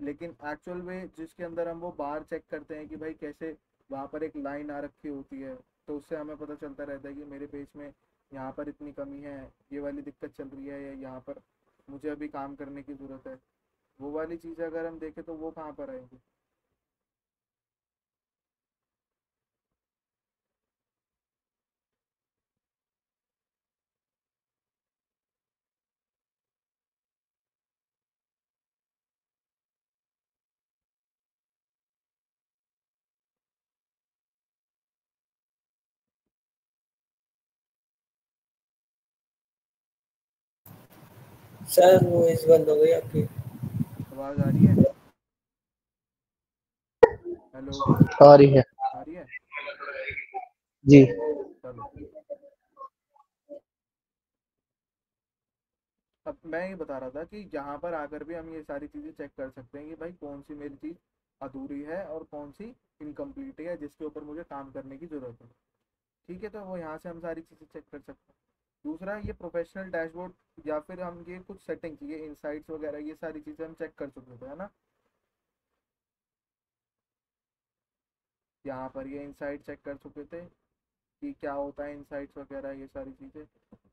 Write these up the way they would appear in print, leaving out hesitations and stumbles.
लेकिन एक्चुअल में जिसके अंदर हम वो बार चेक करते हैं कि भाई कैसे वहाँ पर एक लाइन आ रखी होती है, तो उससे हमें पता चलता रहता है कि मेरे पेज में यहाँ पर इतनी कमी है, ये वाली दिक्कत चल रही है, या यहाँ पर मुझे अभी काम करने की ज़रूरत है। वो वाली चीज़ें अगर हम देखें तो वो कहाँ पर आएंगी। सर वॉइस बंद हो गई आपकी। आवाज़ आ रही है? हेलो? आ रही है। आ रही है? जी। चलो। अब मैं ये बता रहा था कि यहाँ पर आकर भी हम ये सारी चीज़ें चेक कर सकते हैं कि भाई कौन सी मेरी चीज़ अधूरी है और कौन सी इनकम्प्लीट है जिसके ऊपर मुझे काम करने की ज़रूरत है। ठीक है, तो वो यहाँ से हम सारी चीज़ें चेक कर सकते हैं। दूसरा, ये प्रोफेशनल डैशबोर्ड या फिर हम ये कुछ सेटिंग्स, ये इनसाइट्स वगैरह, ये सारी चीज़ें हम चेक कर चुके थे, है ना। यहाँ पर ये इनसाइट चेक कर चुके थे कि क्या होता है इनसाइट्स वगैरह, ये सारी चीज़ें।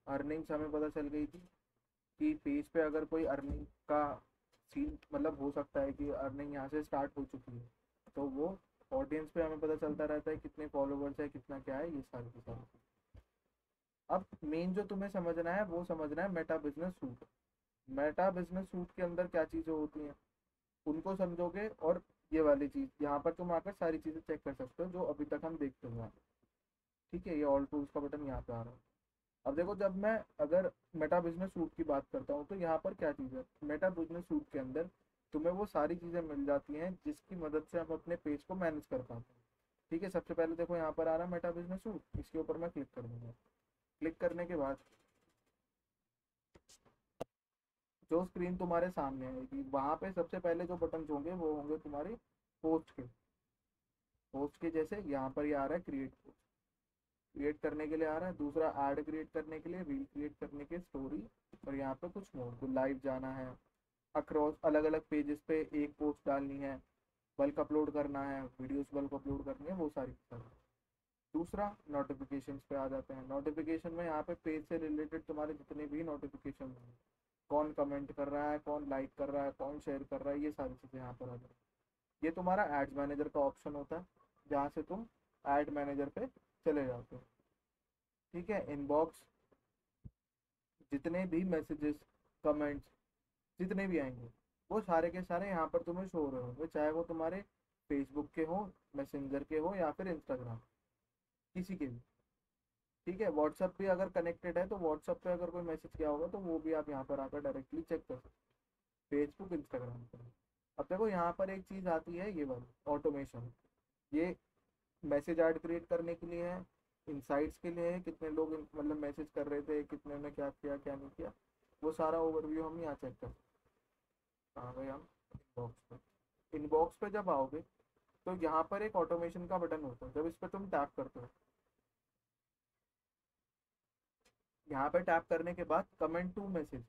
अर्निंग्स हमें पता चल गई थी कि पेज पे अगर कोई अर्निंग का सीन, मतलब हो सकता है कि अर्निंग यहाँ से स्टार्ट हो चुकी है, तो वो ऑडियंस पे हमें पता चलता रहता है कितने फॉलोवर्स है, कितना क्या है, ये सारी की सारी। अब मेन जो तुम्हें समझना है वो समझना है Meta business suit. Meta business suit के अंदर क्या चीज़ें होती हैं उनको समझोगे, और ये वाली चीज़ यहाँ पर तुम आकर सारी चीज़ें चेक कर सकते हो जो अभी तक हम देखते हुए हैं। ठीक है, ये ऑल टूल्स का बटन यहाँ पे आ रहा है। अब देखो, जब मैं अगर मेटा बिजनेस सूट की बात करता हूँ तो यहाँ पर क्या चीज़ है, मेटा बिजनेस सूट के अंदर तुम्हें वो सारी चीज़ें मिल जाती हैं जिसकी मदद से हम अपने पेज को मैनेज कर पाते हैं। ठीक है, सबसे पहले देखो यहाँ पर आ रहा है मेटा बिजनेस सूट, इसके ऊपर मैं क्लिक कर दूंगा। क्लिक करने के बाद जो स्क्रीन तुम्हारे सामने आएगी वहाँ पे सबसे पहले जो बटन होंगे वो होंगे तुम्हारे पोस्ट के। पोस्ट के जैसे यहाँ पर ये आ रहा है क्रिएट पोस्ट, क्रिएट करने के लिए आ रहा है। दूसरा, ऐड क्रिएट करने के लिए, रील क्रिएट करने के, स्टोरी, और यहाँ पे कुछ मोर को लाइव जाना है, अक्रॉस अलग अलग पेजेस पे एक पोस्ट डालनी है, बल्क अपलोड करना है, वीडियोस बल्क अपलोड करनी है, वो सारी चीज़ें। दूसरा, नोटिफिकेशंस पे आ जाते हैं। नोटिफिकेशन में यहाँ पे पेज से रिलेटेड तुम्हारे जितने भी नोटिफिकेशन हैं, कौन कमेंट कर रहा है, कौन लाइक कर रहा है, कौन शेयर कर रहा है, ये सारी चीज़ें यहाँ पर आ जाती हैं। ये तुम्हारा एड्स मैनेजर का ऑप्शन होता है जहाँ से तुम एड मैनेजर पे चले जाते हो। ठीक है, इनबॉक्स, जितने भी मैसेजेस, कमेंट्स, जितने भी आएंगे वो सारे के सारे यहाँ पर तुम्हें शो हो रहे होंगे, चाहे वो तुम्हारे फेसबुक के हो, मैसेंजर के हो, या फिर इंस्टाग्राम, किसी के भी। ठीक है, व्हाट्सअप भी अगर कनेक्टेड है तो व्हाट्सअप पे अगर कोई मैसेज किया होगा तो वो भी आप यहाँ पर आकर डायरेक्टली चेक कर सकते हो, फेसबुक, इंस्टाग्राम पर। अब देखो यहाँ पर एक चीज़ आती है, ये वाली ऑटोमेशन। ये मैसेज ऐड क्रिएट करने के लिए है, इनसाइट्स के लिए है, कितने लोग मतलब मैसेज कर रहे थे, कितने ने क्या किया क्या नहीं किया, वो सारा ओवरव्यू हम यहाँ चेक कर सकते हैं। आ गए हम इनबॉक्स पे। इनबॉक्स पे जब आओगे तो यहाँ पर एक ऑटोमेशन का बटन होता है, जब इस पर तुम टैप करते हो, यहाँ पे टैप करने के बाद कमेंट टू मैसेज,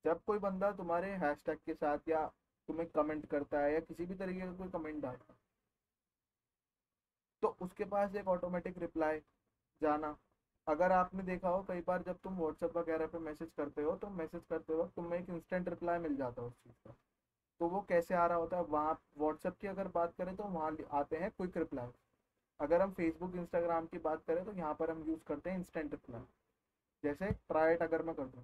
जब कोई बंदा तुम्हारे हैशटैग के साथ या तुम्हें कमेंट करता है या किसी भी तरीके का कोई कमेंट डालता है, तो उसके पास एक ऑटोमेटिक रिप्लाई जाना। अगर आपने देखा हो कई बार जब तुम व्हाट्सएप वगैरह पे मैसेज करते हो तो मैसेज करते वक्त तुम्हें एक इंस्टेंट रिप्लाई मिल जाता है उस चीज़ का। तो वो कैसे आ रहा होता है, वहाँ व्हाट्सएप की अगर बात करें तो वहाँ आते हैं क्विक रिप्लाई। अगर हम फेसबुक, इंस्टाग्राम की बात करें तो यहाँ पर हम यूज़ करते हैं इंस्टेंट रिप्लाई। जैसे ट्राई इट अगर मैं कर दूँ,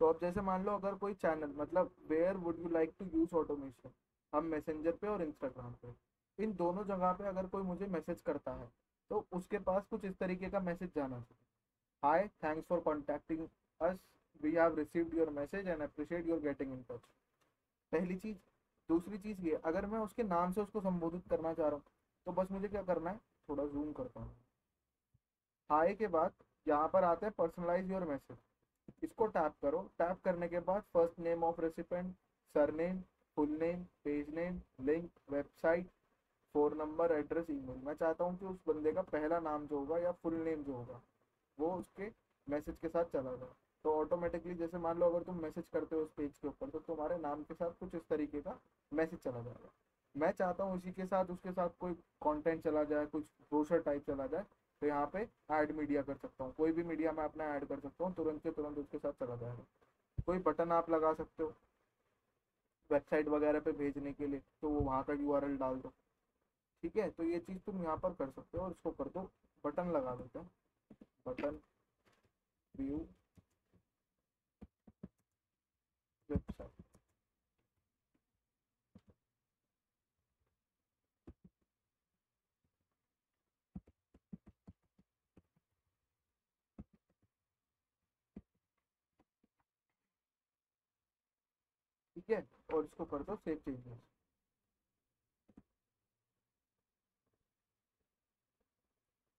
तो अब जैसे मान लो अगर कोई चैनल, मतलब where would you like to use automation, हम मैसेंजर पे और इंस्टाग्राम पे, इन दोनों जगह पे अगर कोई मुझे मैसेज करता है तो उसके पास कुछ इस तरीके का मैसेज जाना चाहिए। Hi, thanks for contacting us, we have received your message and appreciate your getting in touch. पहली चीज़। दूसरी चीज़ ये, अगर मैं उसके नाम से उसको संबोधित करना चाह रहा हूँ तो बस मुझे क्या करना है, थोड़ा जूम करता हूँ। हाय के बाद यहाँ पर आता है पर्सनलाइज योर मैसेज, इसको टैप करो। टैप करने के बाद first name of recipient, surname, full name, page name, link, website, phone number, address, email. मैं चाहता हूँ कि उस बंदे का पहला नाम जो होगा या फुल नेम जो होगा वो उसके मैसेज के साथ चला जाए। तो ऑटोमेटिकली जैसे मान लो अगर तुम मैसेज करते हो उस पेज के ऊपर तो तुम्हारे नाम के साथ कुछ इस तरीके का मैसेज चला जाएगा। मैं चाहता हूँ इसी के साथ उसके साथ कोई कंटेंट चला जाए, कुछ ब्रोशर टाइप चला जाए, तो यहाँ पे ऐड मीडिया कर सकता हूँ, कोई भी मीडिया मैं अपना ऐड कर सकता हूँ, तुरंत के तुरंत उसके साथ चला जाएगा। कोई बटन आप लगा सकते हो वेबसाइट वगैरह पे भेजने के लिए, तो वो वहाँ का यूआरएल डाल दो। ठीक है, तो ये चीज़ तुम यहाँ पर कर सकते हो और इसको कर दो, बटन लगा देते हैं, बटन व्यू वेबसाइट। ठीक है, और इसको कर दो सेव चेंजेस।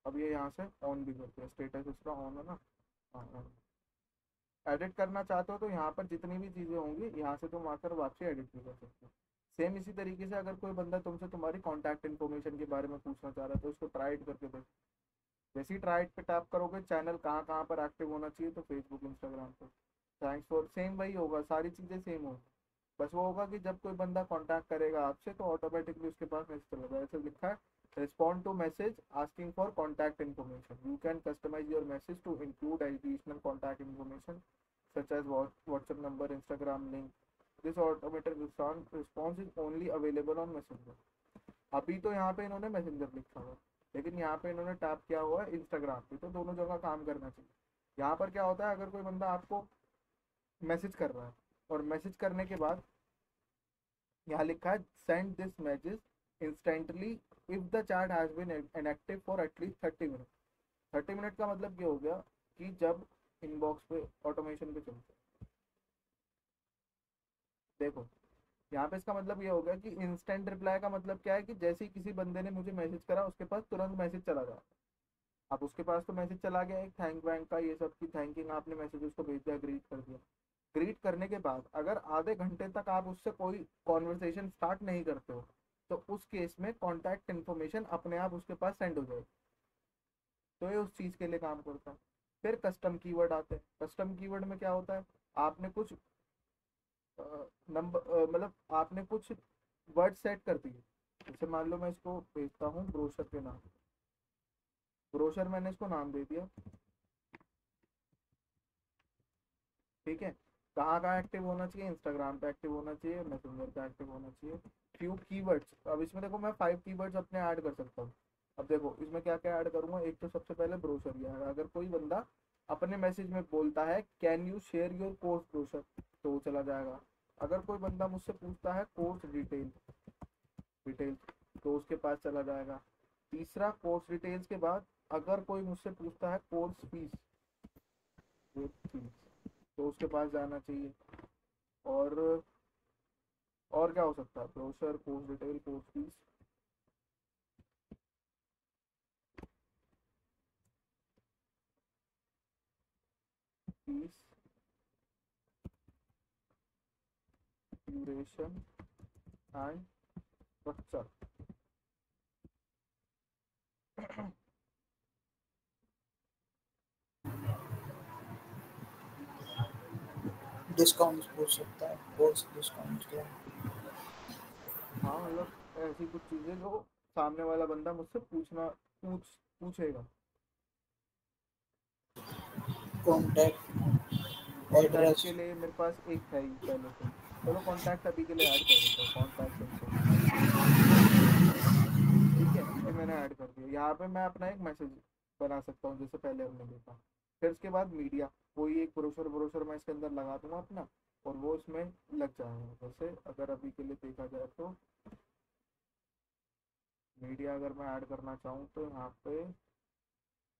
अब ये यहाँ से ऑन भी करते हैं, स्टेटस इसका ऑन है ना। हाँ ऑन। एडिट करना चाहते हो तो यहाँ पर जितनी भी चीज़ें होंगी यहाँ से तुम आकर वापसी एडिट भी कर सकते हो। सेम इसी तरीके से अगर कोई बंदा तुमसे तुम्हारी कॉन्टैक्ट इन्फॉर्मेशन के बारे में पूछना चाह रहा है तो उसको ट्राई करके देखो। जैसे ही ट्राई पे टैप करोगे चैनल कहाँ कहाँ पर एक्टिव होना चाहिए, तो फेसबुक इंस्टाग्राम पे थैंक्स फॉर, सेम वही होगा, सारी चीज़ें सेम होगी। बस वो होगा कि जब कोई बंदा कांटेक्ट करेगा आपसे तो ऑटोमेटिकली उसके पास मैसेज चला जाएगा, ऐसे लिखा है respond to message asking for contact information, you can customize your message to include additional contact information such as WhatsApp number, Instagram link. This automated response is only available on Messenger. अभी तो यहाँ पे इन्होंने messenger लिखा हुआ है, लेकिन यहाँ पे इन्होंने टैप किया हुआ है इंस्टाग्राम पे, तो दोनों जगह काम करना चाहिए। यहाँ पर क्या होता है, अगर कोई बंदा आपको मैसेज कर रहा है और मैसेज करने के बाद यहाँ लिखा है send this message instantly if the chat has been inactive for at least 30 minute. 30 minute का मतलब ये हो गया कि जब इनबॉक्स पे ऑटोमेशन पे चलते हैं, देखो यहाँ पे इसका मतलब ये हो गया कि इंस्टेंट रिप्लाई का मतलब क्या है कि जैसे ही किसी बंदे ने मुझे मैसेज करा उसके पास तुरंत मैसेज चला गया। अब उसके पास तो मैसेज चला गया एक थैंक वैंक का, ये सब की थैंकिंग, आपने मैसेज उसको भेज दिया, ग्रीट कर दिया। ग्रीट करने के बाद अगर आधे घंटे तक आप उससे कोई कॉन्वर्सेशन स्टार्ट नहीं करते हो तो उस केस में कॉन्टैक्ट इन्फॉर्मेशन अपने आप उसके पास सेंड हो जाएगी। तो ये उस चीज़ के लिए काम करता है। फिर कस्टम कीवर्ड आते हैं। कस्टम कीवर्ड में क्या होता है, आपने कुछ नंबर मतलब आपने कुछ वर्ड सेट कर दिए। जैसे मान लो मैं इसको भेजता हूँ ब्रोशर के नाम, ब्रोशर मैंने इसको नाम दे दिया। ठीक है, कहाँ कहाँ एक्टिव होना चाहिए, इंस्टाग्राम पे एक्टिव होना चाहिए, मैसेंजर पे एक्टिव होना चाहिए। फ्यू कीवर्ड्स, अब इसमें देखो मैं 5 कीवर्ड्स अपने ऐड कर सकता हूँ। अब देखो इसमें क्या क्या ऐड करूंगा, एक तो सबसे पहले ब्रोशर ही है, अगर कोई बंदा अपने मैसेज में बोलता है can you share your course brochure तो वो चला जाएगा। अगर कोई बंदा मुझसे पूछता है कोर्स डिटेल डिटेल तो उसके पास चला जाएगा। तीसरा कोर्स डिटेल्स के बाद अगर कोई मुझसे पूछता है कोर्स फीस तो उसके पास जाना चाहिए। और और क्या हो सकता है, brochure, course detail, course fees. Fees, duration and structure. Discount पूछ सकता है, कोर्स डिस्काउंट क्या है? हाँ मतलब ऐसी कुछ चीजें जो सामने वाला बंदा मुझसे पूछेगा। Contact contact address. के लिए मेरे पास एक है ही पहले से। चलो कॉन्टैक्ट अभी के लिए ऐड कर देता हूँ, कॉन्टैक्ट इन्फो। ठीक है, ये मैंने ऐड कर दिया। यहाँ पे मैं अपना एक मैसेज बना सकता हूँ जैसे पहले हमने देखा। फिर उसके बाद मीडिया, कोई एक ब्रोशर ब्रोशर मैं इसके अंदर लगा दूंगा अपना और वो इसमें लग जाएगा। जैसे अगर अभी के लिए देखा जाए तो मीडिया अगर मैं ऐड करना चाहूँ तो यहाँ पे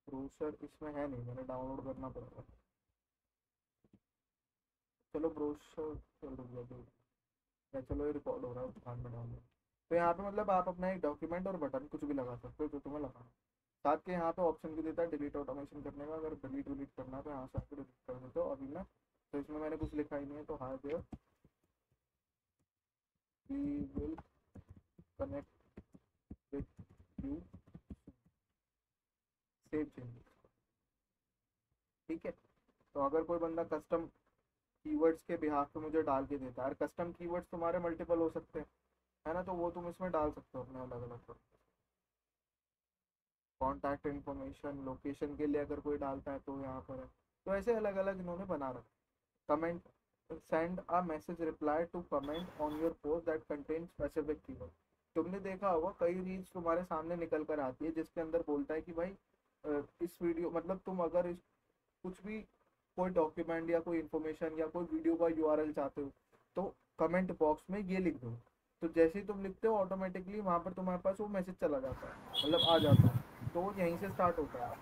ब्रोशर इसमें है नहीं, मैंने डाउनलोड करना पड़ेगा। चलो ब्रोशर, चलो रुक जाओ, चलो ये रिकॉर्ड हो रहा है ध्यान में डाउनलोड। तो यहाँ पे मतलब आप अपना एक डॉक्यूमेंट और बटन कुछ भी लगा सकते हो जो तुम्हें लगाना है। साथ के यहाँ पे ऑप्शन भी देता है डिलीट ऑटोमेशन करने का, अगर डिलीट विलीट करना है तो यहाँ से आपको डिलीट कर देते हो। अभी मैं तो इसमें मैंने कुछ लिखा ही नहीं है, तो hi there we will connect with you, save changes. ठीक है, तो अगर कोई बंदा कस्टम कीवर्ड्स के बिहाफ पे मुझे डाल के देता है, और कस्टम कीवर्ड्स तुम्हारे मल्टीपल हो सकते हैं, है ना, तो वो तुम इसमें डाल सकते हो अपने अलग अलग कॉन्टैक्ट इन्फॉर्मेशन, लोकेशन के लिए अगर कोई डालता है तो यहाँ पर है। तो ऐसे अलग अलग इन्होंने बना रखा। Comment, send a message reply to comment on your post that contain specific keyword. तुमने देखा होगा कई रील्स तुम्हारे सामने निकल कर आती है जिसके अंदर बोलता है कि भाई इस वीडियो, मतलब तुम अगर इस कुछ भी कोई डॉक्यूमेंट या कोई इन्फॉर्मेशन या कोई वीडियो का यूआरएल चाहते हो तो कमेंट बॉक्स में ये लिख दो। तो जैसे ही तुम लिखते हो ऑटोमेटिकली वहां पर तुम्हारे पास वो मैसेज चला जाता है, मतलब आ जाता है। तो वो यहीं से स्टार्ट होता है।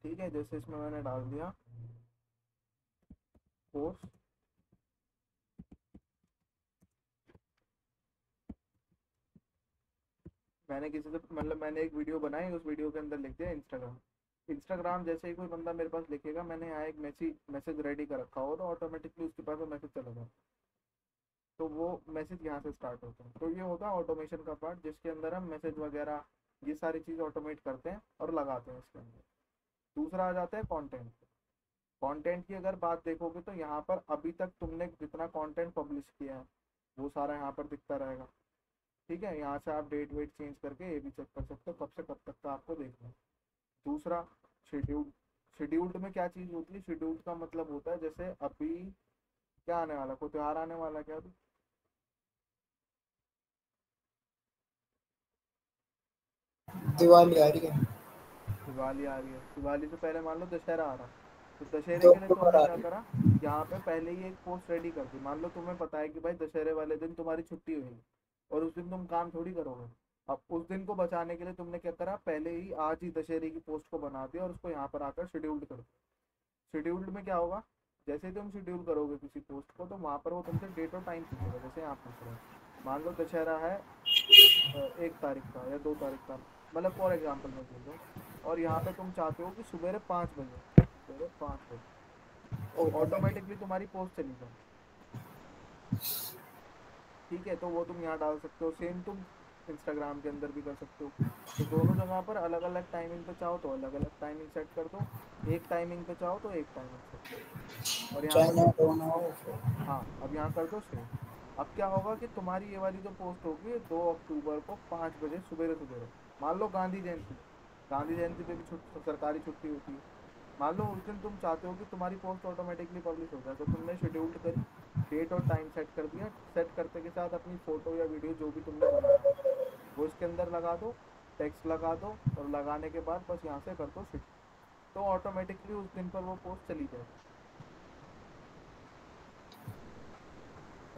ठीक है, जैसे इसमें मैंने डाल दिया पोस्ट, मैंने किसी से, मतलब मैंने एक वीडियो बनाई, उस वीडियो के अंदर लिख दिया इंस्टाग्राम। इंस्टाग्राम जैसे ही कोई बंदा मेरे पास लिखेगा, मैंने यहाँ एक मैसेज रेडी कर रखा हो तो ऑटोमेटिकली उसके पास वो मैसेज चला जाता है। तो वो मैसेज यहाँ से स्टार्ट होता है। तो ये होता है ऑटोमेशन का पार्ट, जिसके अंदर हम मैसेज वगैरह ये सारी चीज़ ऑटोमेट करते हैं और लगाते हैं इसके अंदर। दूसरा आ जाता है कंटेंट। कंटेंट की अगर बात देखोगे तो यहाँ पर अभी तक तुमने जितना कंटेंट पब्लिश किया है वो सारा यहाँ पर दिखता रहेगा। ठीक है, यहाँ से आप डेट वेट चेंज करके ये भी चेक कर सकते हो कब से कब तक का आपको देखना है। दूसरा, शेड्यूल्ड। शेड्यूल्ड में क्या चीज़ होती है? शेड्यूल्ड का मतलब होता है जैसे अभी क्या आने वाला, कोई त्योहार आने वाला है क्या अभी? दिवाली आ रही है। दिवाली आ रही है, दिवाली से पहले मान लो दशहरा आ रहा है। तो दशहरे तो के लिए अक्टूबर तुमने आ क्या रही करा, यहाँ पे पहले ही एक पोस्ट रेडी कर दी। मान लो तुम्हें पता है कि भाई दशहरे वाले दिन तुम्हारी छुट्टी हुई और उस दिन तुम काम थोड़ी करोगे। अब उस दिन को बचाने के लिए तुमने क्या करा, पहले ही आज ही दशहरे की पोस्ट को बना दिया और उसको यहाँ पर आकर शेड्यूल्ड कर दिया। शेड्यूल्ड में क्या होगा, जैसे ही तुम शेड्यूल करोगे किसी पोस्ट को तो वहाँ पर वो तुमसे डेट और टाइम पूछेगा। जैसे यहाँ पूछ रहे हैं, मान लो दशहरा है 1 तारीख का या 2 तारीख का, मतलब फॉर एग्जाम्पल मैं बोल रहा हूँ, और यहाँ पे तुम चाहते हो कि सुबह 5 बजे, सुबह 5 बजे, तो ऑटोमेटिक। ऑटोमेटिकली तुम्हारी पोस्ट चली जाए। ठीक है, तो वो तुम यहाँ डाल सकते हो। सेम तुम इंस्टाग्राम के अंदर भी कर सकते हो। तो दोनों जगह पर अलग अलग टाइमिंग पे चाहो तो अलग अलग टाइमिंग सेट कर दो, एक टाइमिंग पे चाहो तो एक टाइमिंग सेट कर दो, और यहाँ पर चाइना सेव कर। होना हो। हाँ, अब यहाँ कर दो सेव। अब क्या होगा कि तुम्हारी ये वाली जो पोस्ट होगी 2 अक्टूबर को 5 बजे सुबह सुबह, मान लो गांधी जयंती, गांधी जयंती पे भी सरकारी छुट्टी होती है। मान लो उस दिन तुम चाहते हो कि तुम्हारी पोस्ट ऑटोमेटिकली पब्लिश हो जाए, तो तुमने शेड्यूल्ड करी, डेट और टाइम सेट कर दिया। सेट करते के साथ अपनी फोटो या वीडियो जो भी तुमने बनाया वो इसके अंदर लगा दो, टेक्स्ट लगा दो, और लगाने के बाद बस यहाँ से कर दो फिट। तो ऑटोमेटिकली उस दिन पर वो पोस्ट चली जाएगी।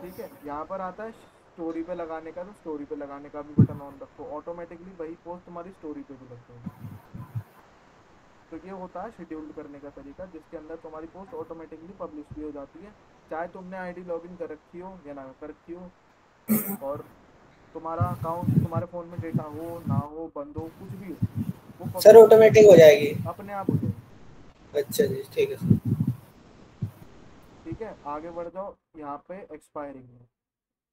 ठीक है, यहाँ पर आता है स्टोरी पे लगाने का, तो स्टोरी पे लगाने का भी बटन ऑन रखो, ऑटोमेटिकली वही पोस्ट तुम्हारी स्टोरी पे भी लग जाएगी। तो ये होता है शेड्यूल्ड करने का तरीका, जिसके अंदर तुम्हारी पोस्ट ऑटोमेटिकली पब्लिश भी हो जाती है, चाहे तुमने आईडी लॉगिन कर रखी हो या ना कर रखी हो, और तुम्हारा अकाउंट तुम्हारे फ़ोन में डेटा हो ना हो, बंद हो, कुछ भी हो, वो सर पब्लिश ऑटोमेटिक हो जाएगी। अपने आप हो जाएगी। अच्छा जी, ठीक है सर। ठीक है, आगे बढ़ जाओ। यहाँ पे एक्सपायरिंग में,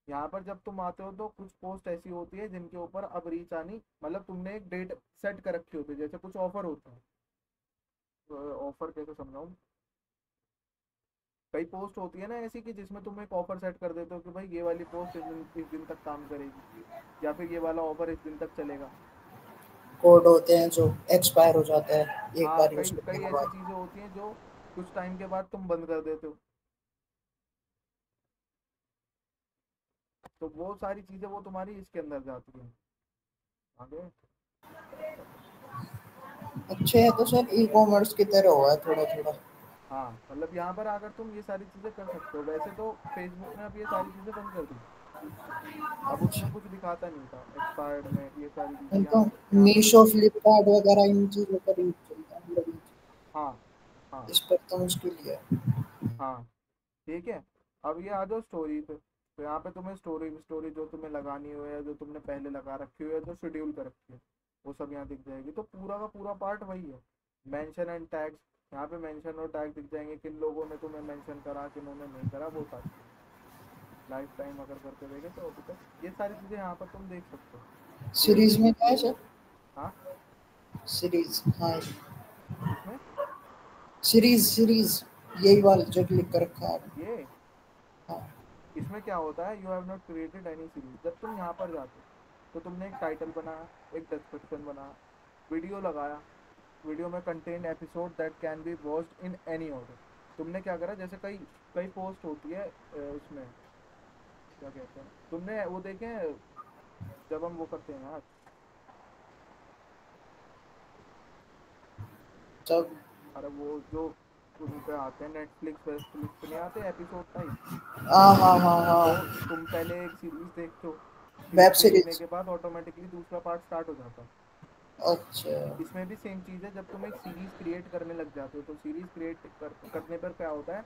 यहाँ पर जब तुम आते हो तो कुछ पोस्ट ऐसी होती है जिनके ऊपर अब रीच आनी, मतलब तुमने एक डेट सेट कर रखी होती है, जैसे कुछ ऑफर होता है। ऑफर कैसे समझाऊं, कई पोस्ट होती है ना ऐसी कि जिसमें तुम एक ऑफर सेट कर देते हो कि भाई ये वाली पोस्ट इस दिन तक काम करेगी, या फिर ये वाला ऑफर इस दिन तक चलेगा। कोड होते हैं जो एक्सपायर हो जाता है एक हाँ, बार यूज कई करने कई के ऐसी बाद। चीजें होती हैं जो कुछ टाइम के बाद तुम बंद कर देते हो। तो वो सारी चीजें वो तुम्हारी इसके अंदर जाती हैं आगे। अच्छे है तो सर ई कॉमर्स की तरह हुआ है थोड़ा थोड़ा। हाँ, मतलब यहाँ पर आकर तुम ये सारी चीजें कर सकते हो। वैसे तो फेसबुक ने अब ये सारी चीजें बंद कर दी, अब उसमें कुछ दिखाता नहीं था एक्सपायर्ड में ये सारी चीजें। नहीं तो यहाँ पर मीशो फ्लिपकार्ट वगैरह इन चीज़ों पर यूज चलता है मतलब हाँ हाँ इस पर तो मुश्किल ही है। हाँ। ठीक है, अब ये आ जाओ स्टोरी पे। तो यहाँ पे तुम्हें स्टोरी स्टोरी जो तुम्हें लगानी हो या जो तुमने पहले लगा रखी हो या जो शेड्यूल कर रखी है वो सब यहाँ दिख जाएगी। तो पूरा का पूरा पार्ट वही है। मेंशन एंड टैग्स, यहाँ पे मेंशन और टैग दिख जाएंगे, किन लोगों ने तुम्हें मेंशन करा किन्होंने नहीं करा, वो सारी लाइफ टाइम अगर करके देखे तो अभी तक ये सारी चीज़ें यहाँ पर तुम देख सकते हो। सीरीज में क्या है सर? हाँ सीरीज, हाँ किसमें? सीरीज सीरीज, यही वाला जो क्लिक कर रखा है आपने। ये हाँ। इसमें क्या होता है, you have not created any series. जब तुम यहाँ पर जाते हो तो तुमने एक टाइटल बनाया, एक डिस्क्रिप्शन बनाया, वीडियो लगाया, वीडियो में contain episode that can be watched in any order. तुमने क्या करा, जैसे कई कई पोस्ट होती है उसमें क्या कहते हैं, तुमने वो देखे हैं जब हम वो करते हैं यार, तब। अरे वो जो उन पे आते हैं नेटफ्लिक्स वेटफ्लिक्स पे नहीं आते एपिसोड टाइप। हाँ हाँ हाँ तो हाँ। तुम पहले एक सीरीज देखते हो, वेब सीरीज देखने सीरीज। के बाद ऑटोमेटिकली दूसरा पार्ट स्टार्ट हो जाता है। अच्छा। इसमें भी सेम चीज़ है, जब तुम एक सीरीज क्रिएट करने लग जाते हो तो सीरीज करने पर क्या होता है,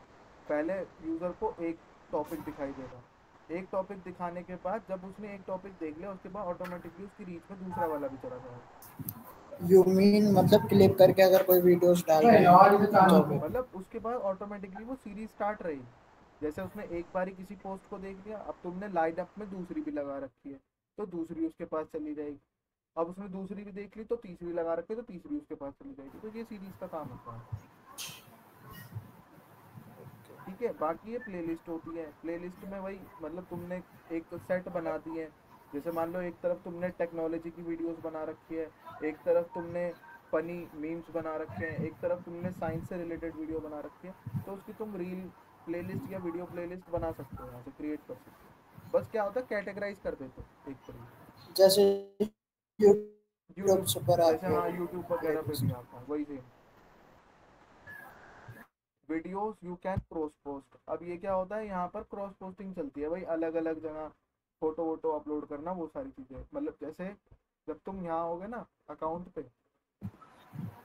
पहले यूज़र को एक टॉपिक दिखाई देगा। एक टॉपिक दिखाने के बाद जब उसने एक टॉपिक देख लिया उसके बाद ऑटोमेटिकली उसकी रीच में दूसरा वाला भी चला जाएगा। यू मीन मतलब क्लिक करके अगर कोई वीडियोस डाल रहे हैं तो मतलब उसके बाद ऑटोमेटिकली वो सीरीज स्टार्ट रहेगी। जैसे उसने एक बारी किसी पोस्ट को देख लिया, अब तुमने लाइन अप में दूसरी भी लगा रखी है तो दूसरी उसके पास चली जाएगी। अब उसने दूसरी भी देख ली तो तीसरी लगा रखी है तो तीसरी उसके पास चली जाएगी। तो ये सीरीज का काम होता है। ठीक है, बाकी ये प्लेलिस्ट होती है। प्लेलिस्ट में वही मतलब तुमने एक सेट बना दी है। जैसे मान लो एक तरफ तुमने टेक्नोलॉजी की वीडियोस बना रखी है, एक तरफ तुमने फनी मीम्स बना रखे हैं, एक तरफ तुमने साइंस से रिलेटेड वीडियो बना रखी है। तो उसकी तुम रील प्लेलिस्ट या वीडियो प्लेलिस्ट बना सकते हो, यहाँ से क्रिएट कर सकते हो। बस क्या होता है, कैटेगराइज कर देते हो एक तरीके जैसे यूट्यूब यूट्यूब, पर जैसे आती है हाँ यूट्यूब वगैरह पे भी प्लेलिस्ट। आता है वही same. Videos you can cross post. अब ये क्या होता है, यहाँ पर क्रॉस पोस्टिंग चलती है भाई, अलग अलग जगह फोटो वोटो अपलोड करना, वो सारी चीज़ें। मतलब जैसे जब तुम यहाँ होगे ना अकाउंट पे,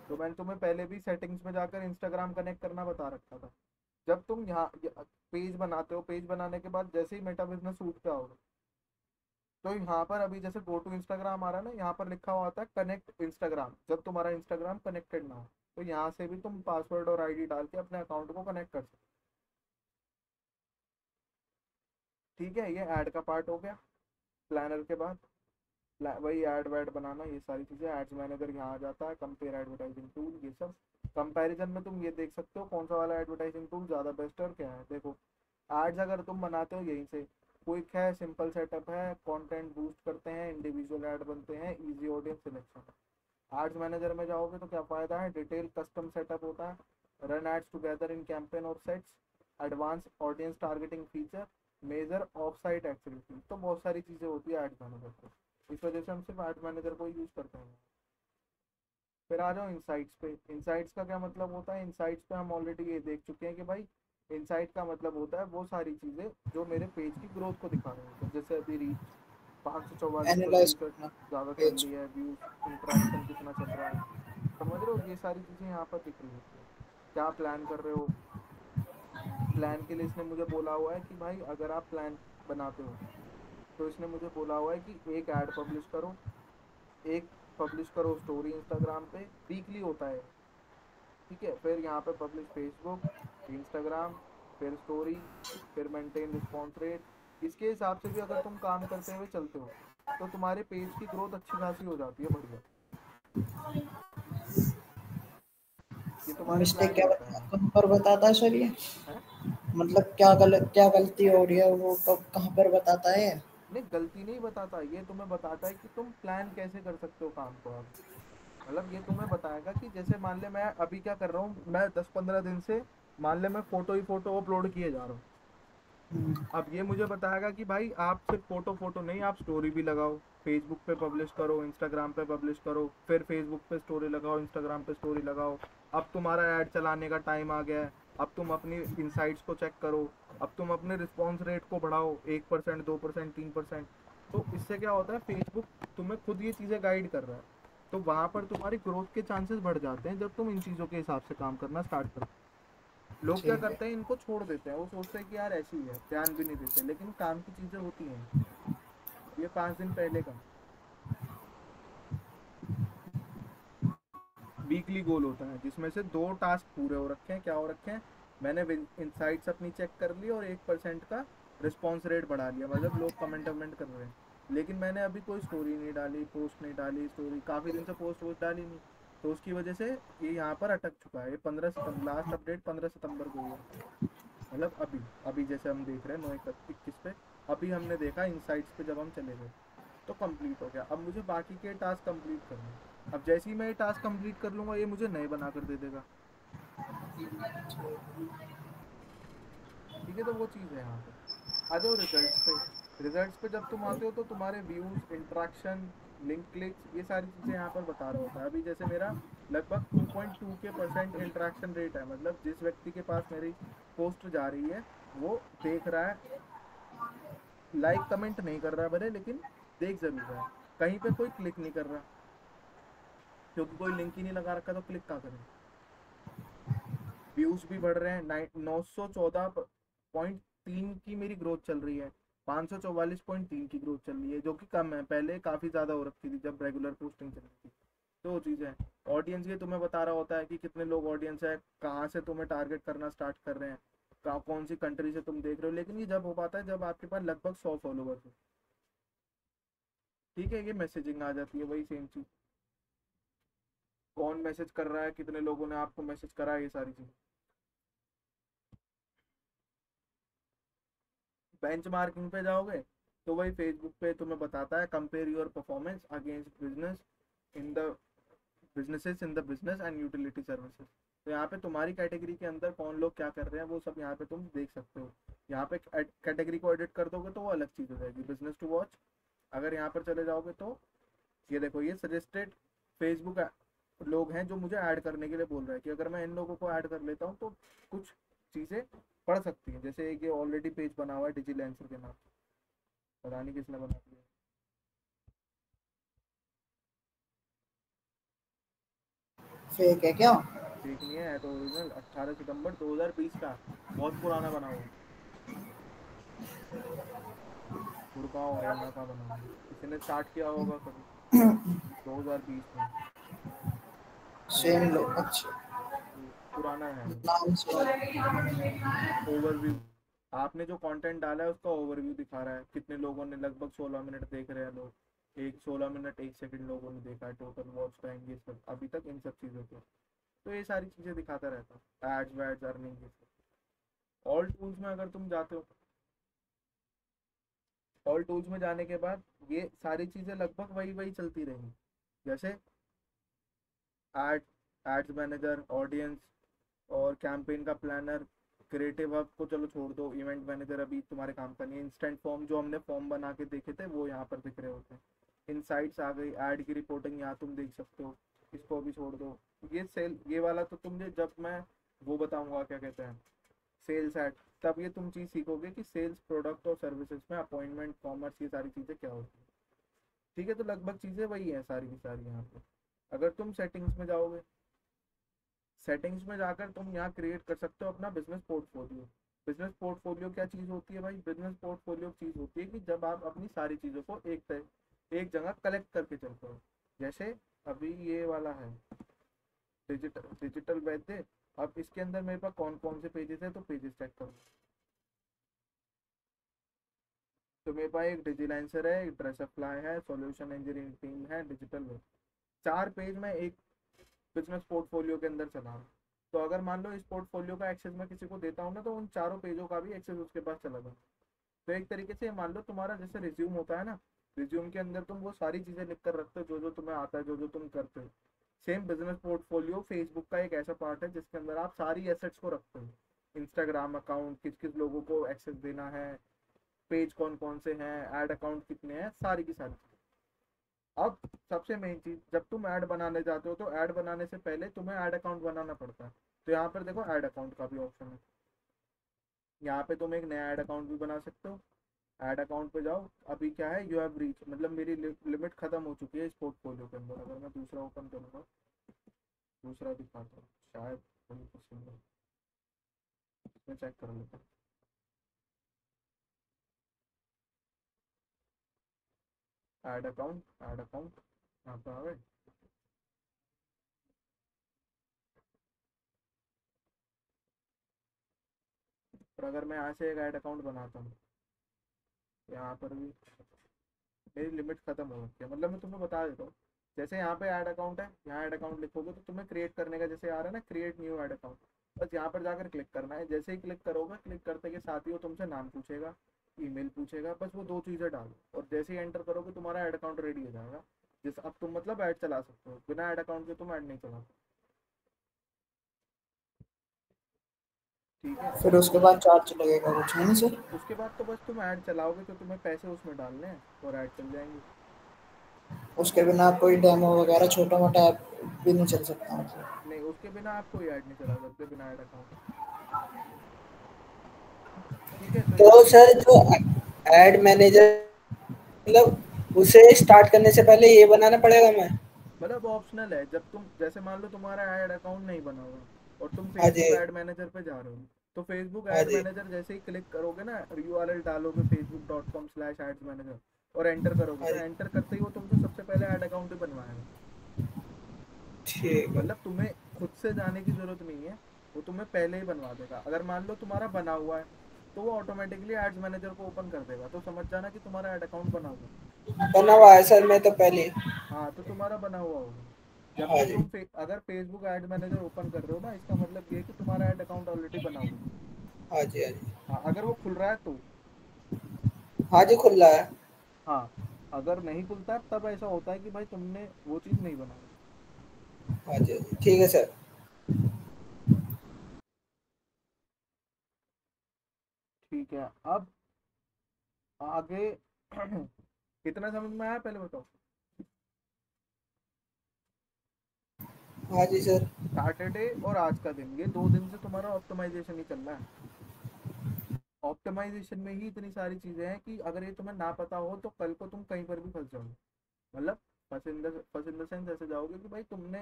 तो मैंने तुम्हें पहले भी सेटिंग्स में जाकर इंस्टाग्राम कनेक्ट करना बता रखा था। जब तुम यहाँ पेज बनाते हो, पेज बनाने के बाद जैसे ही मेटा बिजनेस सूट पे आओगे तो यहाँ पर अभी जैसे गो टू इंस्टाग्राम आ रहा है ना, यहाँ पर लिखा हुआ आता है कनेक्ट इंस्टाग्राम। जब तुम्हारा इंस्टाग्राम कनेक्टेड ना हो तो यहाँ से भी तुम पासवर्ड और आईडी डाल के अपने अकाउंट को कनेक्ट कर सकते हो। ठीक है, ये ऐड का पार्ट हो गया। प्लानर के बाद वही ऐड वैड बनाना, ये सारी चीज़ें। एड्स मैनेजर यहाँ आ जाता है, कंपेयर एडवर्टाइजिंग टूल, ये सब। कंपैरिजन में तुम ये देख सकते हो कौन सा वाला एडवर्टाइजिंग टूल ज़्यादा बेस्ट है और क्या है। देखो, एड्स अगर तुम बनाते हो यहीं से, क्विक है, सिंपल सेटअप है, कंटेंट बूस्ट करते हैं, इंडिविजुअल ऐड बनते हैं, easy audience selection. Ads manager में जाओगे तो क्या फ़ायदा है, डिटेल कस्टम सेटअप होता है, run ads together in campaign और sets, advance audience targeting feature, measure off site activity. तो बहुत सारी चीज़ें होती है एड्स मैनेजर को, इस वजह से हम सिर्फ एड मैनेजर को यूज़ करते हैं। फिर आ जाओ इंसाइट्स पे। इंसाइट्स का क्या मतलब होता है, इंसाइट्स पे हम ऑलरेडी ये देख चुके हैं कि भाई इंसाइट का मतलब होता है वो सारी चीज़ें जो मेरे पेज की ग्रोथ को दिखा रहे होते हैं। जैसे अभी रीच 544 एनालाइज प्रतिशत करना ज़्यादा चल पेज। रही है, व्यूज़ इंट्रैक्शन कितना चल रहा है, समझ रहे हो। ये सारी चीज़ें यहाँ पर दिख रही होती है। क्या प्लान कर रहे हो, प्लान के लिए इसने मुझे बोला हुआ है कि भाई अगर आप प्लान बनाते हो तो इसने मुझे बोला हुआ है कि एक ऐड पब्लिश करो, एक पब्लिश करो स्टोरी इंस्टाग्राम पे, वीकली होता है। ठीक है, फिर यहाँ पे पब्लिश फेसबुक, इंस्टाग्राम, फिर स्टोरी, फिर मेंटेन रिस्पॉन्स रेट। इसके हिसाब से भी अगर तुम काम करते हुए चलते हो तो तुम्हारे पेज की ग्रोथ अच्छी खासी हो जाती है, बढ़िया। ये तुम्हारे मिस्टेक प्लान क्या रहता है। कहाँ पर बताता है सर ये? है मतलब क्या गलती हो रही है वो कब कहाँ पर बताता है? नहीं, गलती नहीं बताता, ये तुम्हें बताता है कि तुम प्लान कैसे कर सकते हो काम को आगे। मतलब ये तुम्हें बताएगा कि जैसे मान ले मैं अभी क्या कर रहा हूँ, मैं 10-15 दिन से मान ले मैं फोटो ही फोटो अपलोड किए जा रहा हूँ। हम्म। अब ये मुझे बताएगा कि भाई आप सिर्फ फोटो फोटो नहीं, आप स्टोरी भी लगाओ, फेसबुक पे पब्लिश करो, इंस्टाग्राम पे पब्लिश करो, फिर फेसबुक पे स्टोरी लगाओ, इंस्टाग्राम पे स्टोरी लगाओ। अब तुम्हारा ऐड चलाने का टाइम आ गया है, अब तुम अपनी इनसाइट्स को चेक करो, अब तुम अपने रिस्पॉन्स रेट को बढ़ाओ 1%, 2%, 3%। तो इससे क्या होता है, फेसबुक तुम्हें खुद ये चीज़ें गाइड कर रहा है। तो वहाँ पर तुम्हारी ग्रोथ के चांसेस बढ़ जाते हैं जब तुम इन चीज़ों के हिसाब से काम करना स्टार्ट करते हो। लोग क्या ठीक है। करते हैं, इनको छोड़ देते हैं, वो सोचते हैं कि यार ऐसी ही है, ध्यान भी नहीं देते, लेकिन काम की चीजें होती हैं। ये 5 दिन पहले का वीकली गोल होता है जिसमें से 2 टास्क पूरे हो रखे हैं। क्या हो रखे हैं, मैंने इनसाइट्स अपनी चेक कर ली और 1% का रिस्पॉन्स रेट बढ़ा लिया, मतलब लोग कमेंट वमेंट कर रहे हैं। लेकिन मैंने अभी कोई स्टोरी नहीं डाली, पोस्ट नहीं डाली, स्टोरी काफ़ी दिन से पोस्ट वोस्ट डाली नहीं, तो उसकी वजह से ये यहाँ पर अटक चुका है। ये 15 सितंबर, लास्ट अपडेट 15 सितंबर को हुआ, मतलब अभी अभी जैसे हम देख रहे हैं 9/21 पे, अभी हमने देखा इनसाइट्स पे जब हम चले गए तो कंप्लीट हो गया। अब मुझे बाकी के टास्क कंप्लीट करने हैं। अब जैसे ही मैं ये टास्क कंप्लीट कर लूँगा ये मुझे नए बना कर दे देगा। ठीक है, तो वो चीज़ है यहाँ पे। आ जाओ रिजल्ट्स पे। रिजल्ट्स पे जब तुम आते हो तो तुम्हारे व्यूज, इंट्रैक्शन, लिंक क्लिक्स, ये सारी चीज़ें यहाँ पर बता रहा होता है। अभी जैसे मेरा लगभग 2.2 के परसेंट इंट्रैक्शन रेट है, मतलब जिस व्यक्ति के पास मेरी पोस्ट जा रही है वो देख रहा है, लाइक कमेंट नहीं कर रहा है भले, लेकिन देख जरूर रहा है। कहीं पे कोई क्लिक नहीं कर रहा, क्योंकि कोई लिंक ही नहीं लगा रखा, तो क्लिक कहाँ करें। व्यूज भी बढ़ रहे हैं, 914.3 की मेरी ग्रोथ चल रही है, 544.3 की ग्रोथ चल रही है, जो कि कम है, पहले काफ़ी ज़्यादा हो रखी थी जब रेगुलर पोस्टिंग चल रही थी। तो वो चीज़ है। ऑडियंस ये तुम्हें बता रहा होता है कि कितने लोग ऑडियंस है, कहाँ से तुम्हें टारगेट करना स्टार्ट कर रहे हैं, कहाँ कौन सी कंट्री से तुम देख रहे हो। लेकिन ये जब हो पाता है जब आपके पास लगभग 100 फॉलोवर्स हो। ठीक है, ये मैसेजिंग आ जाती है, वही सेम चीज़, कौन मैसेज कर रहा है, कितने लोगों ने आपको मैसेज करा है, ये सारी चीज़। बेंचमार्किंग पे जाओगे तो वही फेसबुक पे तुम्हें बताता है compare your performance against business in the businesses in the business and utility services. तो यहाँ पे तुम्हारी कैटेगरी के अंदर कौन लोग क्या कर रहे हैं वो सब यहाँ पे तुम देख सकते हो। यहाँ पे कैटेगरी को एडिट कर दोगे तो वो अलग चीज़ हो जाएगी, बिजनेस टू वॉच। अगर यहाँ पर चले जाओगे तो ये देखो, ये सजेस्टेड फेसबुक लोग हैं जो मुझे ऐड करने के लिए बोल रहे हैं कि अगर मैं इन लोगों को ऐड कर लेता हूँ तो कुछ चीज़ें पढ़ सकती हैं। जैसे एक ये ऑलरेडी पेज बना हुआ है डिजिलेंसर के नाम, पता नहीं किसने बना दिया। फेक है क्या? फेक नहीं है तो ओरिजिनल, 18 सितंबर 2020 का, बहुत पुराना बना हुआ है। गुड़गांव हरियाणा का बना हुआ है, किसी ने स्टार्ट किया होगा कभी 2020 में। सेम लोग, अच्छा। पुराना है वो। नाम से। ओवरव्यू, आपने जो कंटेंट डाला है उसका ओवरव्यू दिखा रहा है, कितने लोगों ने, लगभग 16 मिनट देख रहे हैं लोग, एक 16 मिनट 1 सेकंड लोगों ने देखा है, टोटल वॉच टाइम, ये सब अभी तक इन सब चीज़ों को। तो ये सारी चीज़ें दिखाता रहता है, एड्स वैड्स, अर्निंग, ये सब। ऑल टूल्स में अगर तुम जाते हो, ऑल टूल्स में जाने के बाद ये सारी चीज़ें लगभग वही वही चलती रहेंगी। जैसे एड, एड्स मैनेजर, ऑडियंस, और कैंपेन का प्लानर, क्रिएटिव हब को चलो छोड़ दो, इवेंट मैनेजर अभी तुम्हारे काम का नहीं है, इंस्टेंट फॉर्म जो हमने फॉर्म बना के देखे थे वो यहाँ पर दिख रहे होते हैं। इनसाइट्स आ गई, ऐड की रिपोर्टिंग यहाँ तुम देख सकते हो, इसको भी छोड़ दो। ये सेल, ये वाला तो तुमने, जब मैं वो बताऊंगा क्या कहते हैं, सेल्स ऐड, तब ये तुम चीज़ सीखोगे कि सेल्स प्रोडक्ट और सर्विसेज में अपॉइंटमेंट, कॉमर्स, ये सारी चीज़ें क्या होती है। ठीक है, तो लगभग चीज़ें वही हैं सारी की सारी यहाँ पे। अगर तुम सेटिंग्स में जाओगे, सेटिंग्स में जाकर तुम यहाँ क्रिएट कर सकते हो अपना बिजनेस पोर्टफोलियो। बिजनेस पोर्टफोलियो क्या चीज़ होती है भाई? बिजनेस पोर्टफोलियो चीज़ होती है कि जब आप अपनी सारी चीज़ों को एक जगह कलेक्ट करके चलते हो। जैसे अभी ये वाला है डिजिटल डिजिटल वैद्य, अब इसके अंदर मेरे पास कौन कौन से पेजेस है, तो पेजेस चेक करो। तो मेरे पास एक डिजिलेंसर है, एक ड्रेसअप्लाई है, सॉल्यूशन इंजीनियरिंग टीम है, डिजिटल वेब, 4 पेज में एक बिजनेस पोर्टफोलियो के अंदर चला रहा हूँ। तो अगर मान लो इस पोर्टफोलियो का एक्सेस मैं किसी को देता हूँ ना, तो उन 4 पेजों का भी एक्सेस उसके पास चला जाए। तो एक तरीके से मान लो तुम्हारा जैसे रिज्यूम होता है ना, रिज्यूम के अंदर तुम वो सारी चीज़ें लिख कर रखते हो जो जो तुम्हें आता है, जो जो तुम करते हो। सेम बिजनेस पोर्टफोलियो फेसबुक का एक ऐसा पार्ट है जिसके अंदर आप सारी एसेट्स को रखते हो। इंस्टाग्राम अकाउंट किस किस लोगों को एक्सेस देना है, पेज कौन कौन से हैं, ऐड अकाउंट कितने हैं, सारी की सारी। अब सबसे मेन चीज, जब तुम ऐड बनाने जाते हो तो ऐड बनाने से पहले तुम्हें ऐड अकाउंट बनाना पड़ता है। तो यहाँ पर देखो ऐड अकाउंट का भी ऑप्शन है, यहाँ पे तुम एक नया ऐड अकाउंट भी बना सकते हो। ऐड अकाउंट पे जाओ, अभी क्या है, यू हैव रीच, मतलब मेरी लिमिट खत्म हो चुकी है इस पोर्टफोलियो के अंदर। अगर मैं दूसरा ओपन करूँगा, दूसरा दिखाता हूँ शायद वही पसंद है, इसमें चेक कर लेता हूँ। ऐड अकाउंट, ऐड अकाउंट यहाँ पे आ गए। और अगर मैं यहाँ से एक ऐड अकाउंट बनाता हूँ, यहाँ पर भी मेरी लिमिट खत्म हो रखी है। मतलब मैं तुम्हें बता देता हूँ, जैसे यहाँ पे ऐड अकाउंट है, यहाँ ऐड अकाउंट लिखोगे तो तुम्हें क्रिएट करने का जैसे आ रहा है ना, क्रिएट न्यू ऐड अकाउंट, बस यहाँ पर जाकर क्लिक करना है। जैसे ही क्लिक करोगे, क्लिक करते के साथ ही वो तुमसे नाम पूछेगा, ईमेल पूछेगा, बस वो दो चीज़ें डालो और जैसे ही एंटर करोगे तुम्हारा ऐड अकाउंट रेडी हो जाएगा। जैसे अब तुम मतलब ऐड चला सकते हो, बिना ऐड अकाउंट के तुम ऐड नहीं चला सकते। ठीक है। फिर उसके बाद चार्ज लगेगा कुछ, है ना सर? उसके बाद तो बस तुम ऐड चलाओगे तो तुम्हें पैसे उसमें डालने हैं और ऐड चल जाएंगे। उसके बिना कोई डेमो वगैरह छोटा मोटा ऐप भी नहीं चल सकता मतलब? नहीं, उसके बिना आप कोई ऐड नहीं चला सकते बिना ऐड अकाउंट। ठीक है, तो तो यहाँ सर जो एड मैनेजर, मतलब उसे स्टार्ट करने से पहले ये बनाना पड़ेगा मैं? मतलब ऑप्शनल है। जब तुम जैसे मान लो तुम्हारा ऐड अकाउंट नहीं बना हुआ और तुम हाँ जी। फेसबुक ऐड मैनेजर पे जा रहे हो, तो फेसबुक हाँ ऐड जी। मैनेजर जैसे ही क्लिक करोगे ना, यूआरएल डालोगे facebook.com/ads manager और एंटर करोगे, हाँ तो जी। एंटर करते ही वो तुमसे सबसे पहले ऐड अकाउंट ही बनवाएगा। ठीक है। मतलब तुम्हें खुद से जाने की जरूरत नहीं है, वो तुम्हें पहले ही बनवा देगा। अगर मान लो तुम्हारा बना हुआ है तो वो ऑटोमेटिकली एड्स मैनेजर को ओपन कर देगा, तो समझ जाना कि तुम्हारा ऐड अकाउंट बना हुआ है। बना हुआ है सर, मैं तो पहले। हाँ, तो तुम्हारा बना हुआ होगा। जब हाँ भी जी। तुम अगर फेसबुक एड मैनेजर ओपन कर रहे हो ना, इसका मतलब ये है कि तुम्हारा ऐड अकाउंट ऑलरेडी बना हुआ है। हाँ जी। हाँ जी। हाँ, अगर वो खुल रहा है तो। हाँ जी, खुल रहा है। हाँ, अगर नहीं खुलता है तब ऐसा होता है कि भाई तुमने वो चीज़ नहीं बनाई। हाँ जी। हाँ जी, ठीक है सर। ठीक है। अब आगे कितना समझ में आया पहले बताओ। हाँ जी सर। सैटरडे और आज का दिन, ये 2 दिन से तुम्हारा ऑप्टिमाइजेशन ही चल रहा है। ऑप्टिमाइजेशन में ही इतनी सारी चीजें हैं कि अगर ये तुम्हें ना पता हो तो कल को तुम कहीं पर भी फंस जाओगे। मतलब फंस इन द सेंस ऐसे जाओगे कि भाई तुमने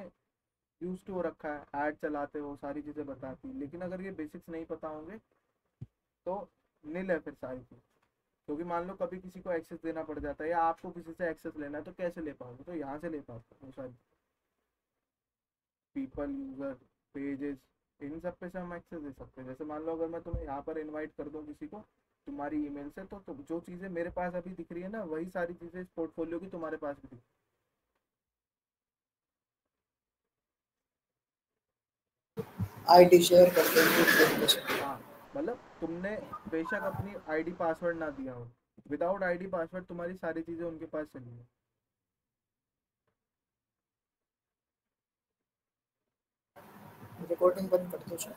यूज टू हो रखा है, ऐड चलाते हो, सारी चीजें बताती, लेकिन अगर ये बेसिक्स नहीं पता होंगे तो नील है फिर सारी चीज। क्योंकि मान लो कभी किसी को एक्सेस देना पड़ जाता है या आपको किसी से एक्सेस लेना है, तो कैसे ले पाओगे? तो यहाँ से ले पाओगे वो सारी पीपल, यूजर, पेजेस, इन सब पे से हम एक्सेस दे सकते हैं। जैसे मान लो अगर मैं तुम्हें यहाँ पर इनवाइट कर दूँ किसी को तुम्हारी ईमेल से, तो जो चीज़ें मेरे पास अभी दिख रही है ना, वही सारी चीज़ें इस पोर्टफोलियो की तुम्हारे पास भी दिख। आईडी शेयर कर देंगे। हाँ, मतलब तुमने बेशक अपनी आईडी पासवर्ड ना दिया हो, विदाउट आईडी पासवर्ड तुम्हारी सारी चीज़ें उनके पास चली है। रिकॉर्डिंग बंद कर दो सर।